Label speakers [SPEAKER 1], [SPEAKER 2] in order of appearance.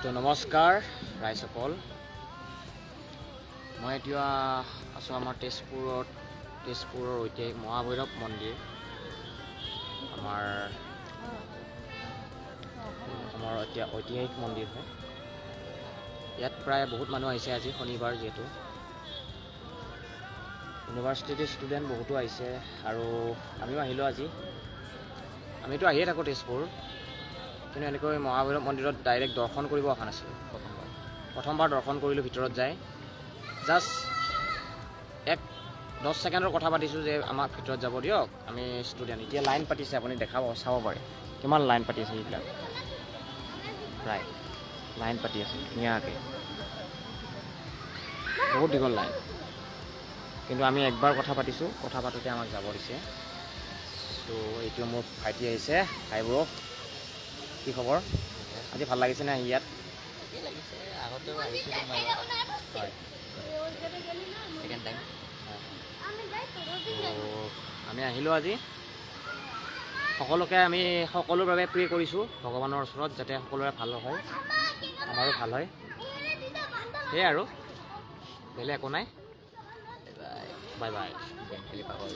[SPEAKER 1] তো নমস্কাৰ ৰাইজসকল, মই এতিয়া আছোঁ আমাৰ তেজপুৰৰ ঐতিহাসিক মহাভৈৰৱ মন্দিৰ। আমাৰ এতিয়া ঐতিহাসিক মন্দিৰ হয়। ইয়াত প্ৰায় বহুত মানুহ আহিছে। আজি শনিবাৰ যিহেতু ইউনিভাৰ্চিটিৰ ষ্টুডেণ্ট বহুতো আহিছে আৰু আমিও আহিলোঁ আজি। আমিতো আহিয়ে থাকোঁ তেজপুৰ, কিন্তু এনেকৈ মহাভৈৰৱ মন্দিৰত ডাইৰেক্ট দৰ্শন কৰিব অহা নাছিলোঁ। প্ৰথমবাৰ দৰ্শন কৰিলোঁ ভিতৰত যায়। জাষ্ট 10 ছেকেণ্ডৰ কথা পাতিছোঁ যে আমাক ভিতৰত যাব দিয়ক, আমি ষ্টুডেণ্ট। এতিয়া লাইন পাতিছে, আপুনি চাব পাৰে কিমান লাইন পাতি আছে। এইবিলাক প্ৰায় লাইন পাতি আছে ধুনীয়াকৈ, বহুত দীঘল লাইন। কিন্তু আমি একবাৰ কথা পাতিছোঁ, কথা পাতোঁতে আমাক যাব দিছে। ত' এইটো মোৰ ভাইটি আহিছে। হাই ব্ৰ', কি খবৰ? আজি ভাল লাগিছেনে আহি ইয়াত?
[SPEAKER 2] ঠিকেই লাগিছে। আগতেও আহিছিলোঁ মই,
[SPEAKER 1] হয়,
[SPEAKER 2] ছেকেণ্ড টাইম।
[SPEAKER 1] আমি আহিলোঁ আজি। সকলোৰ বাবে প্ৰে কৰিছোঁ ভগৱানৰ ওচৰত, যাতে সকলোৰে ভাল হয়, আমাৰো ভাল হয়। সেয়াই আৰু বেলেগ একো নাই।
[SPEAKER 2] Bye bye.
[SPEAKER 1] Bye bye.
[SPEAKER 2] Game খেলি পাগল।